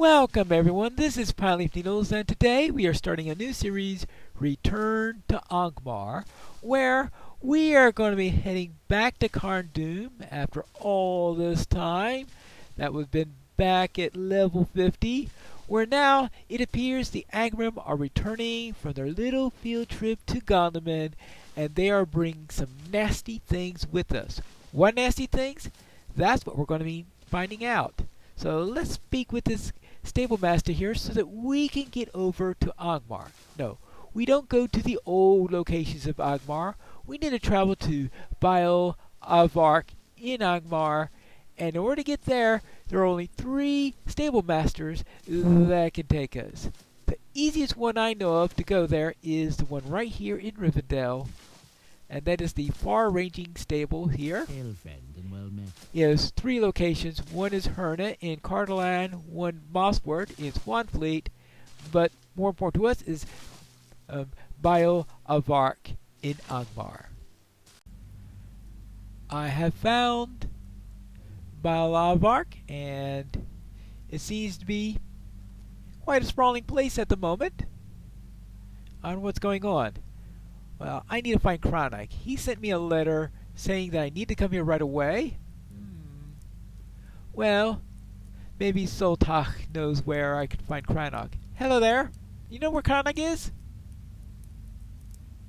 Welcome everyone, this is Pineleaf Needles, and today we are starting a new series, Return to Angmar, where we are going to be heading back to Carn after all this time that we've been back at level 50, where now it appears the Angmar are returning from their little field trip to Gondaman, and they are bringing some nasty things with us. What nasty things? That's what we're going to be finding out. So let's speak with this stable master here so that we can get over to Angmar. No, we don't go to the old locations of Angmar. We need to travel to Bio Avark in Angmar, and in order to get there, there are only 3 stable masters that can take us. The easiest one I know of to go there is the one right here in Rivendell, and that is the far-ranging stable here. Hail, friend, and well met. Yes, 3 locations. One is Herna in Cardalan, one Mosswort in Swanfleet, but more important to us is Bio Avark in Angmar. I have found Bio Avark, and it seems to be quite a sprawling place at the moment. I don't know what's going on. Well, I need to find Chronic. He sent me a letter saying that I need to come here right away. Well, maybe Soltach knows where I can find Chronic. Hello there. You know where Chronic is?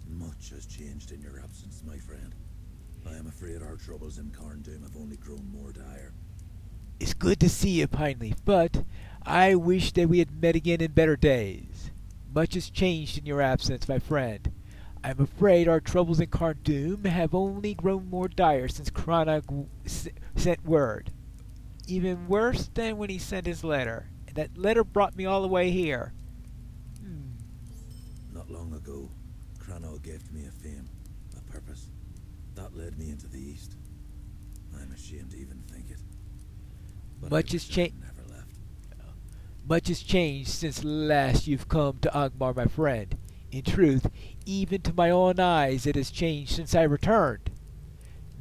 Much has changed in your absence, my friend. I am afraid our troubles in Carn have only grown more dire. It's good to see you, Pineleaf, but I wish that we had met again in better days. Much has changed in your absence, my friend. I'm afraid our troubles in Carn have only grown more dire since Chronic sent word. Even worse than when he sent his letter. And that letter brought me all the way here. Not long ago, Cranach gave to me a fame, a purpose. That led me into the east. I'm ashamed to even think it. But Much has changed. Never left. Much has changed since last you've come to Angmar, my friend. In truth, even to my own eyes it has changed since I returned.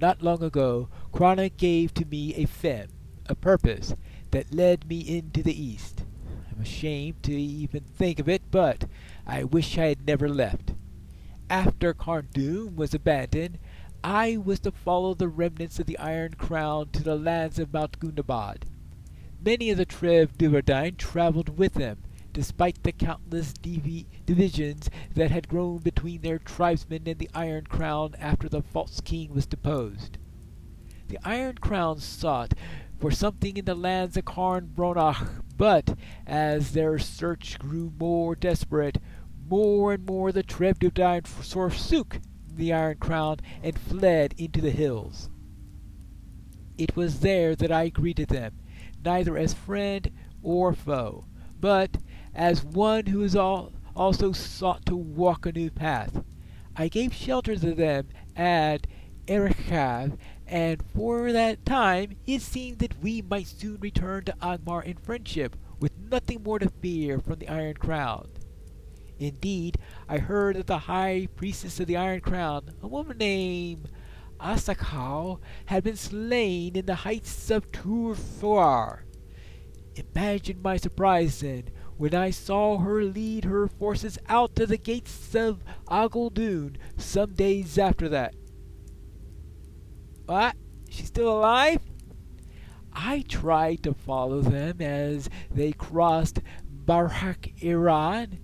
Not long ago, Chronic gave to me a fem, a purpose, that led me into the east. I'm ashamed to even think of it, but I wish I had never left. After Carn was abandoned, I was to follow the remnants of the Iron Crown to the lands of Mount Gundabad. Many of the Trev Duvardine traveled with them, despite the countless divisions that had grown between their tribesmen and the Iron Crown after the false king was deposed. The Iron Crown sought for something in the lands of Carn Bronach, but as their search grew more desperate, more and more the Trevdudine forsook the Iron Crown and fled into the hills. It was there that I greeted them, neither as friend or foe, but as one who has also sought to walk a new path. I gave shelter to them at Erechav, and for that time it seemed that we might soon return to Angmar in friendship, with nothing more to fear from the Iron Crown. Indeed, I heard that the high priestess of the Iron Crown, a woman named Asakau, had been slain in the heights of Tur-Thoar. Imagine my surprise then, when I saw her lead her forces out to the gates of Agoldun some days after that. What? She's still alive? I tried to follow them as they crossed Barhak Iran,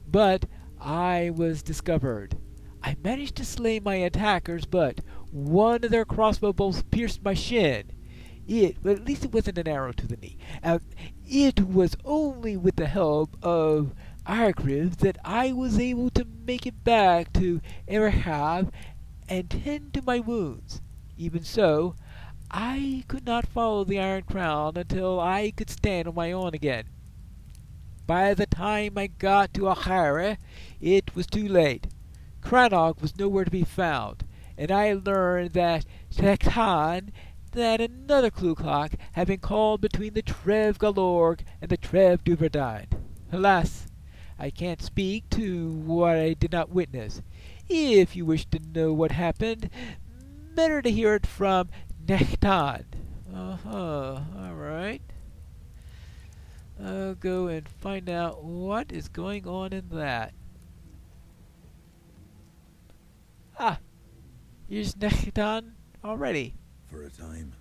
but I was discovered. I managed to slay my attackers, but one of their crossbow bolts pierced my shin. But at least it wasn't an arrow to the knee. It was only with the help of Argriv that I was able to make it back to Erechav and tend to my wounds. Even so, I could not follow the Iron Crown until I could stand on my own again. By the time I got to Achara, it was too late. Cranach was nowhere to be found, and I learned that Tekhan, that another Cluclock had been called between the Trev Galorg and the Trev Duvardine. Alas, I can't speak to what I did not witness. If you wish to know what happened, better to hear it from Nechtan. All right. I'll go and find out what is going on in that. Ah, here's Nekton already. For a time,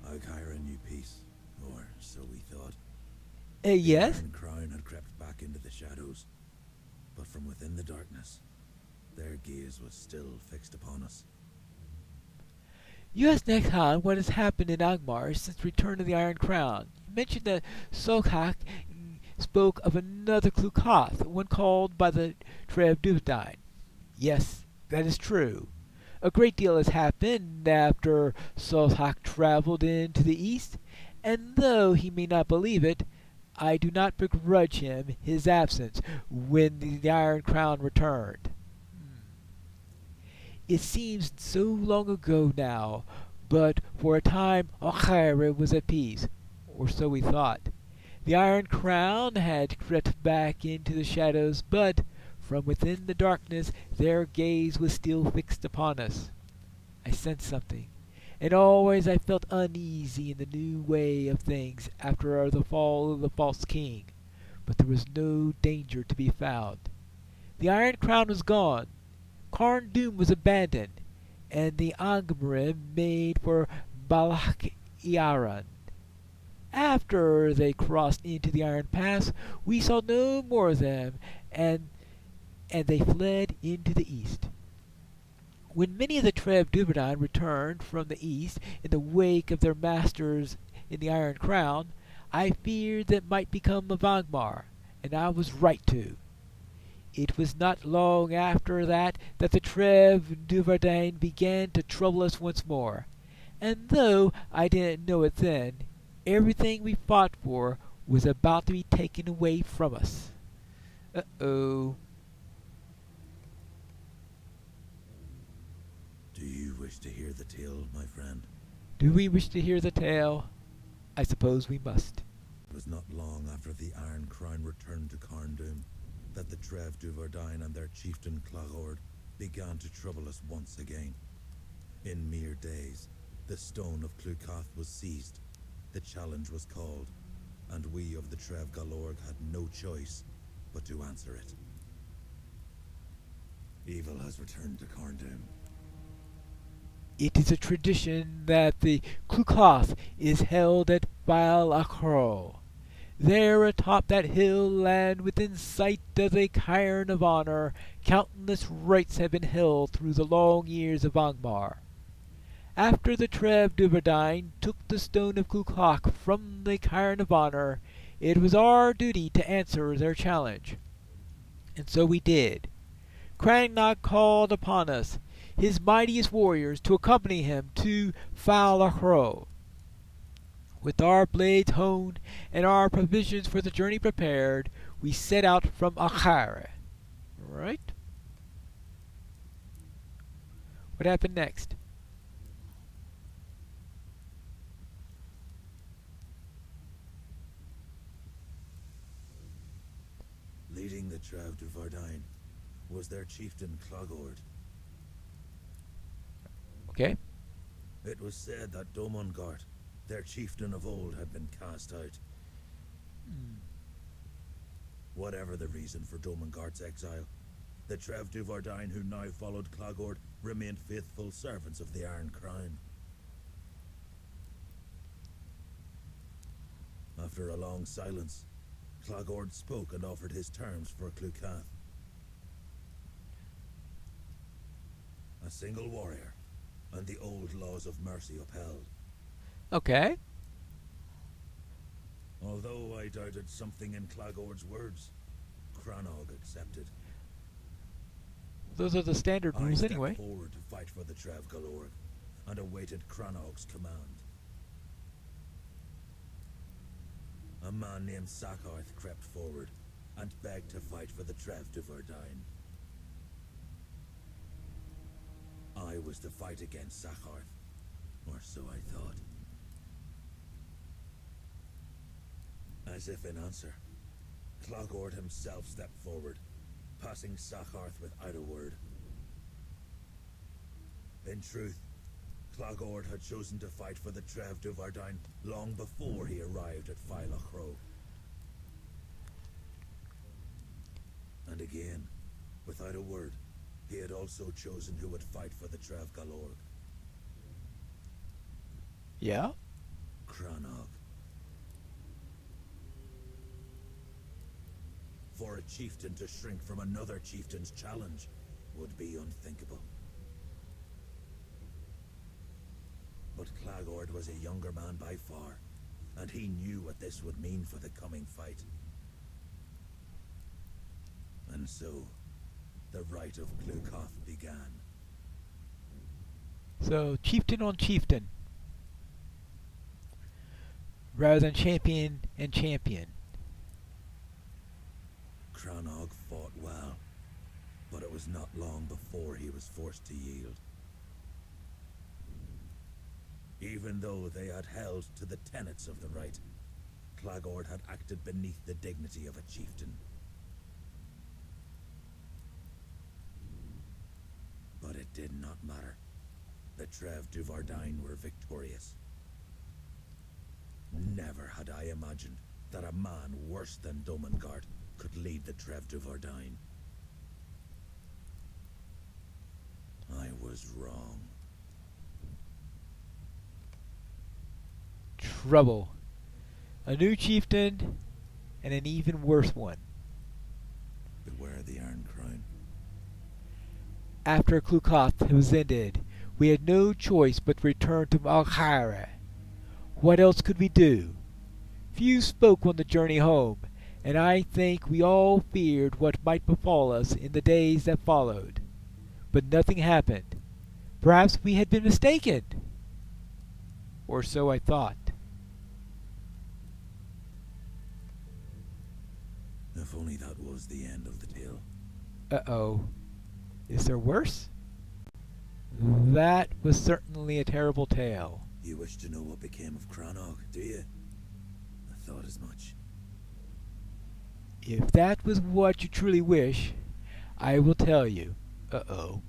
Alkyra knew peace, or so we thought. The Yes? Iron Crown had crept back into the shadows, but from within the darkness, their gaze was still fixed upon us. You asked Nekton what has happened in Angmar since return of the Iron Crown. You mentioned that Sokhak spoke of another Klukoth, one called by the Trev Duvdine. Yes, that is true. A great deal has happened after Sothak traveled into the east, and though he may not believe it, I do not begrudge him his absence when the Iron Crown returned. It seems so long ago now, but for a time Alkyra was at peace, or so we thought. The Iron Crown had crept back into the shadows, but from within the darkness their gaze was still fixed upon us. I sensed something, and always I felt uneasy in the new way of things after the fall of the false king, but there was no danger to be found. The Iron Crown was gone, Karn Doom was abandoned, and the Angmar made for Balak Iaran. After they crossed into the Iron Pass, we saw no more of them, and they fled into the east. When many of the Trev Duberdan returned from the east in the wake of their masters in the Iron Crown, I feared that might become of Angmar, and I was right to. It was not long after that the Trev Duverdain began to trouble us once more, and though I didn't know it then, everything we fought for was about to be taken away from us. Uh-oh. Do you wish to hear the tale, my friend? Do we wish to hear the tale? I suppose we must. It was not long after the Iron Crown returned to Carndum that the Trev Duverdain and their chieftain Claghord began to trouble us once again. In mere days, the stone of Clukath was seized, the challenge was called, and we of the Trev Galorg had no choice but to answer it. Evil has returned to Carndum. It is a tradition that the Klukoth is held at Baal Akro. There atop that hill and within sight of a cairn of honor, countless rites have been held through the long years of Angmar. After the Trev Duverdain took the stone of Klukoth from the cairn of honor, it was our duty to answer their challenge. And so we did. Crannog called upon us, his mightiest warriors, to accompany him to Falachro. With our blades honed and our provisions for the journey prepared, we set out from Alkyra. Right? What happened next? Leading the Trev Duverdain was their chieftain Claghord. Okay. It was said that Domongart, their chieftain of old, had been cast out. Whatever the reason for Domongart's exile, the Trev Duverdain who now followed Claghord remained faithful servants of the Iron Crown. After a long silence, Claghord spoke and offered his terms for Clukath. A single warrior, and the old laws of mercy upheld. Okay. Although I doubted something in Claghord's words, Crannog accepted. Those are the standard I rules stepped anyway. forward to fight for the Trev Galorg, and awaited Crannog's command. A man named Sakarth crept forward, and begged to fight for the Trev Duverdain. I was to fight against Sakarth, or so I thought. As if in answer, Claghord himself stepped forward, passing Sakarth without a word. In truth, Claghord had chosen to fight for the Trev Duverdain long before he arrived at Phylachro. And again, without a word, he had also chosen who would fight for the Trev Galorg. Yeah? Crannog. For a chieftain to shrink from another chieftain's challenge would be unthinkable. But Clagord was a younger man by far, and he knew what this would mean for the coming fight. And so, the rite of Clukoth began. So, chieftain on chieftain, rather than champion and champion. Crannog fought well, but it was not long before he was forced to yield. Even though they had held to the tenets of the rite, Clagord had acted beneath the dignity of a chieftain. But it did not matter. The Trev du Vardain were victorious. Never had I imagined that a man worse than Domengard could lead the Trev du Vardain. I was wrong. Trouble. A new chieftain, and an even worse one. Beware the Iron Crown. After Clukoth was ended, we had no choice but to return to Malkhyra. What else could we do? Few spoke on the journey home, and I think we all feared what might befall us in the days that followed. But nothing happened. Perhaps we had been mistaken. Or so I thought. If only that was the end of the tale. Uh-oh. Is there worse? That was certainly a terrible tale. You wish to know what became of Crannog, do you? I thought as much. If that was what you truly wish, I will tell you. Uh-oh.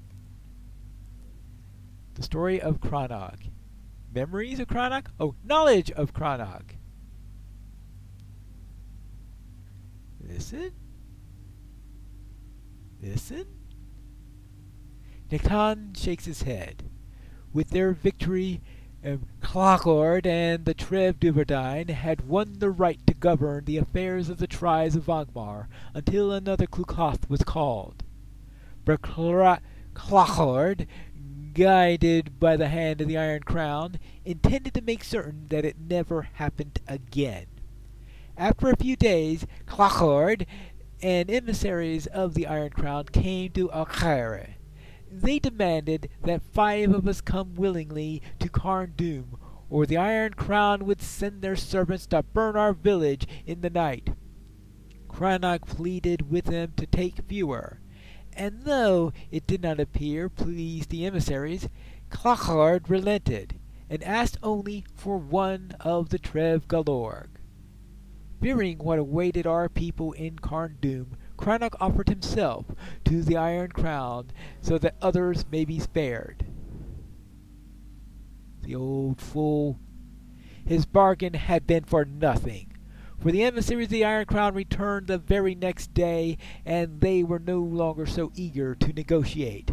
The story of Crannog. Memories of Crannog? Oh, knowledge of Crannog. Listen. Listen. Nikton shakes his head. With their victory, Clagord and the Trev du Vardain had won the right to govern the affairs of the tribes of Angmar until another Clukoth was called. But Clagord, guided by the hand of the Iron Crown, intended to make certain that it never happened again. After a few days, Clagord and emissaries of the Iron Crown came to Alkhyra. They demanded that 5 of us come willingly to Carn-dûm, or the Iron Crown would send their servants to burn our village in the night. Crannog pleaded with them to take fewer, and though it did not appear please the emissaries, Clagord relented, and asked only for 1 of the Trev Galorg. Fearing what awaited our people in Carn-dûm, Crannog offered himself to the Iron Crown so that others may be spared. The old fool. His bargain had been for nothing, for the emissaries of the Iron Crown returned the very next day, and they were no longer so eager to negotiate.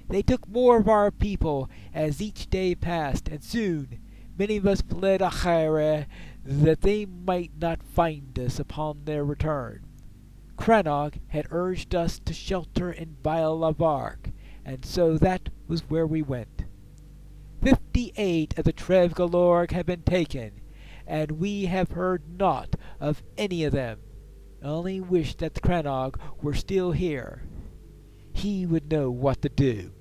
They took more of our people as each day passed, and soon many of us fled Alkhyra that they might not find us upon their return. Crannog had urged us to shelter in Bialavark, and so that was where we went. 58 of the Trev Galorg have been taken, and we have heard naught of any of them. I only wish that Crannog were still here. He would know what to do.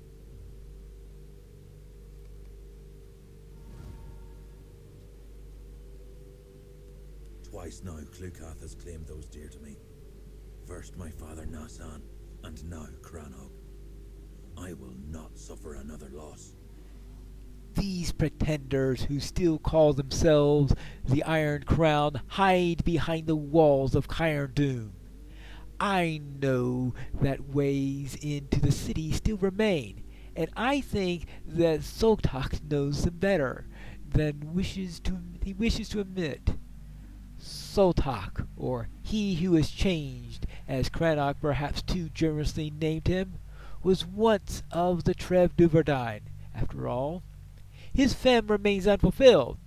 Twice now Clukoth has claimed those dear to me. First my father Nasan, and now Crannog. I will not suffer another loss. These pretenders who still call themselves the Iron Crown hide behind the walls of Carn-dûm. I know that ways into the city still remain, and I think that Sultak knows them better than he wishes to admit. Sotak, or He Who Is Changed, as Cranach perhaps too generously named him, was once of the Trev Duvedine. After all, his fame remains unfulfilled,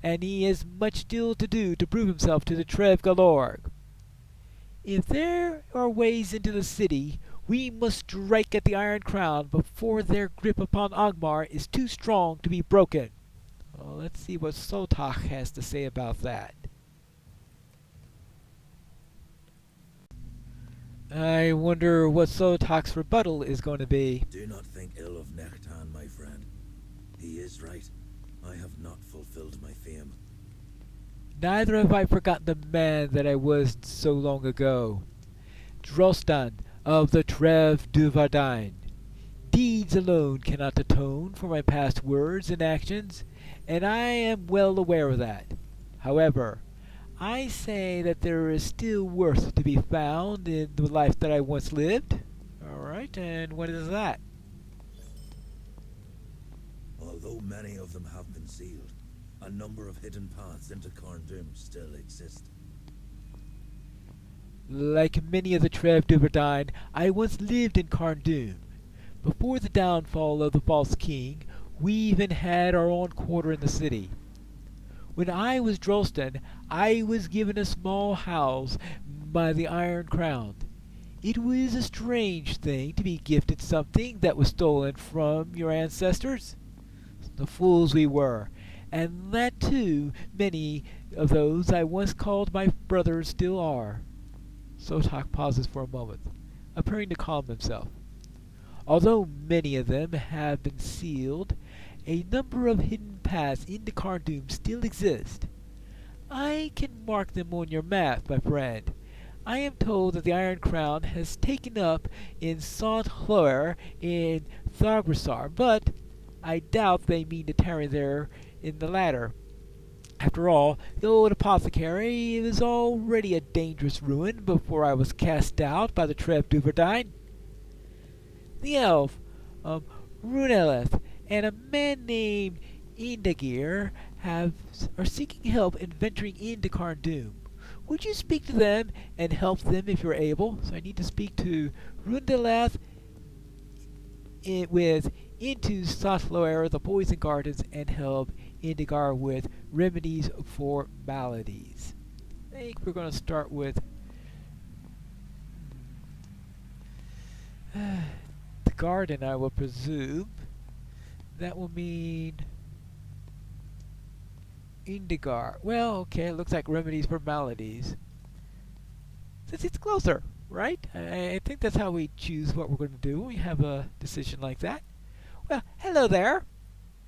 and he has much still to do to prove himself to the Trev Galorg. If there are ways into the city, we must strike at the Iron Crown before their grip upon Angmar is too strong to be broken. Well, let's see what Sotak has to say about that. I wonder what Sotak's rebuttal is going to be. Do not think ill of Nechtan, my friend. He is right. I have not fulfilled my fame. Neither have I forgotten the man that I was so long ago. Drostan of the Trev Duvardine. Deeds alone cannot atone for my past words and actions, and I am well aware of that. However, I say that there is still worth to be found in the life that I once lived. Alright, and what is that? Although many of them have been sealed, a number of hidden paths into Carndum still exist. Like many of the Trev Duvardine, I once lived in Carndum. Before the downfall of the false king, we even had our own quarter in the city. When I was Drolston, I was given a small house by the Iron Crown. It was a strange thing to be gifted something that was stolen from your ancestors. The fools we were, and that too many of those I once called my brothers still are. Sotak pauses for a moment, appearing to calm himself. Although many of them have been sealed, a number of hidden paths into Carndum still exist. I can mark them on your map, my friend. I am told that the Iron Crown has taken up in Saint-Hloer in Thargrisar, but I doubt they mean to tarry there in the latter. After all, the old apothecary was already a dangerous ruin before I was cast out by the Trev Duvardine. The elf, Runeleth, and a man named Indagir are seeking help in venturing into Carndum. Would you speak to them and help them if you're able? So I need to speak to Rundeleth with into Sathloer, the poison gardens, and help Indigar with remedies for maladies. I think we're going to start with the garden, I will presume. That will mean Indigar. Well, okay, it looks like remedies for maladies. Since it's closer, right? I think that's how we choose what we're going to do when we have a decision like that. Well, hello there.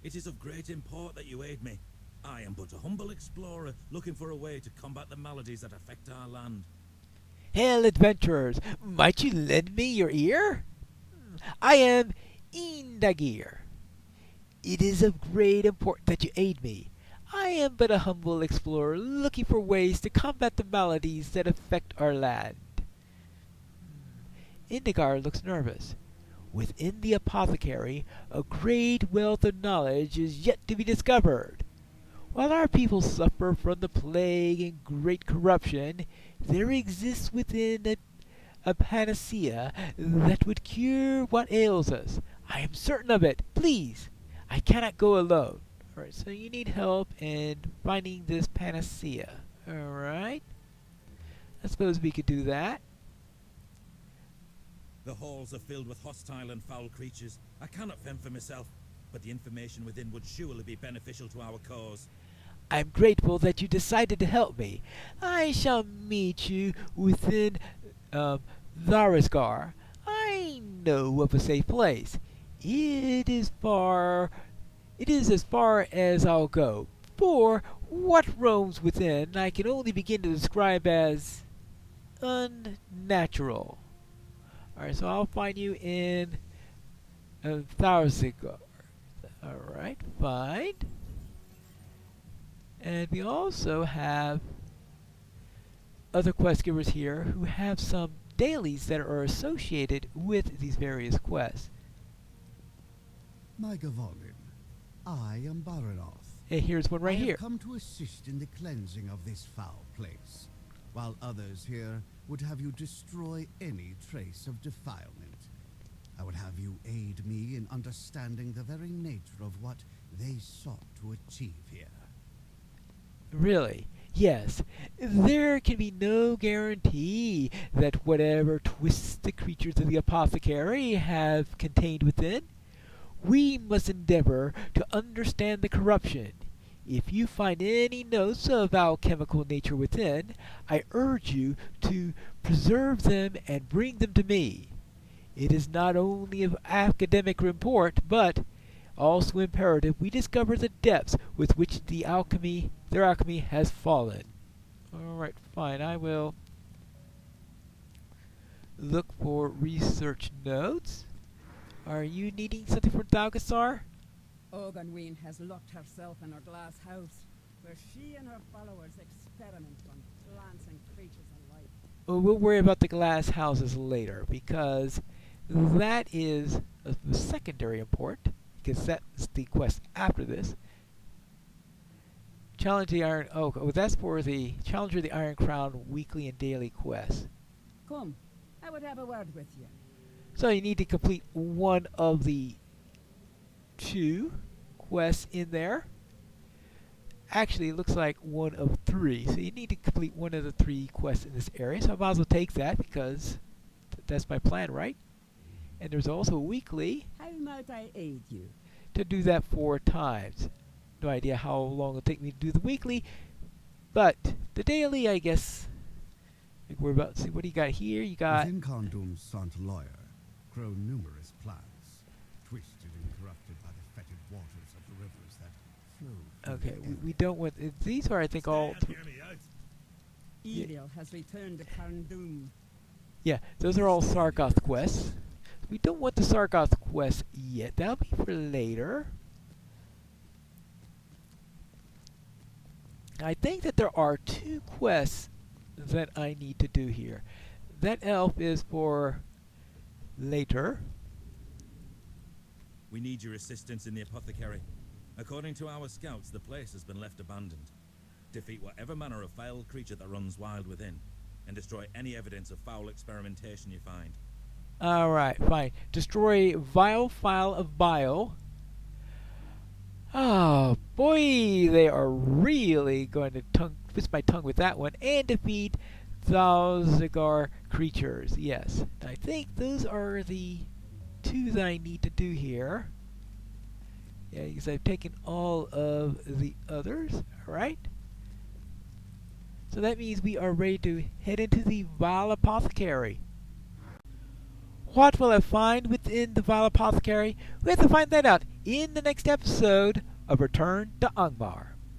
It is of great import that you aid me. I am but a humble explorer looking for a way to combat the maladies that affect our land. Hail, adventurers! Might you lend me your ear? I am Indagir. It is of great import that you aid me. I am but a humble explorer looking for ways to combat the maladies that affect our land. Indigar looks nervous. Within the apothecary, a great wealth of knowledge is yet to be discovered. While our people suffer from the plague and great corruption, there exists within a panacea that would cure what ails us. I am certain of it. Please, I cannot go alone. Alright, so you need help in finding this panacea. Alright. I suppose we could do that. The halls are filled with hostile and foul creatures. I cannot fend for myself, but the information within would surely be beneficial to our cause. I'm grateful that you decided to help me. I shall meet you within Tharisgar. I know of a safe place. It is as far as I'll go. For what roams within I can only begin to describe as unnatural. Alright, so I'll find you in Tharisgar. Alright, fine. And we also have other quest givers here who have some dailies that are associated with these various quests. My Gavolim, I am Baranoth, And here's one right I here. have come to assist in the cleansing of this foul place, while others here would have you destroy any trace of defilement. I would have you aid me in understanding the very nature of what they sought to achieve here. Really? Yes. There can be no guarantee that whatever twists the creatures of the apothecary have contained within, we must endeavor to understand the corruption. If you find any notes of alchemical nature within, I urge you to preserve them and bring them to me. It is not only of academic import, but also imperative we discover the depths with which their alchemy has fallen. Alright, fine. I will look for research notes. Are you needing something from Thalgasar? Oganween has locked herself in her glass house, where she and her followers experiment on plants and creatures alike. Oh, we'll worry about the glass houses later, because that is of secondary import, because that's the quest after this. Challenge the Iron Oak. Oh, that's for the Challenger of the Iron Crown weekly and daily quests. Come, I would have a word with you. So you need to complete one of the 2 quests in there. Actually, it looks like one of 3. So you need to complete one of the 3 quests in this area. So I might as well take that because that's my plan, right? And there's also a weekly How might I aid you? to do that 4 times. No idea how long it'll take me to do the weekly, but the daily, I guess. Like we're about to see, what do you got here? You got Within Condum's Sant Lawyer grow numerous plants, twisted and corrupted by the fetid waters of the rivers that flow through okay. the We don't want these are, I think, all. Evil has returned to Carndum. Yeah, those are all Sargoth quests. We don't want the Sargoth quest yet. That'll be for later. I think that there are 2 quests that I need to do here. That elf is for later. We need your assistance in the apothecary. According to our scouts, the place has been left abandoned. Defeat whatever manner of foul creature that runs wild within, and destroy any evidence of foul experimentation you find. Alright, fine. Destroy vile file of bile. Oh boy, they are really going to twist my tongue with that one. And defeat Thalzagar creatures. Yes, I think those are the 2 that I need to do here. Yeah, because I've taken all of the others. Alright. So that means we are ready to head into the Vile Apothecary. What will I find within the Vile Apothecary? We have to find that out in the next episode of Return to Angmar.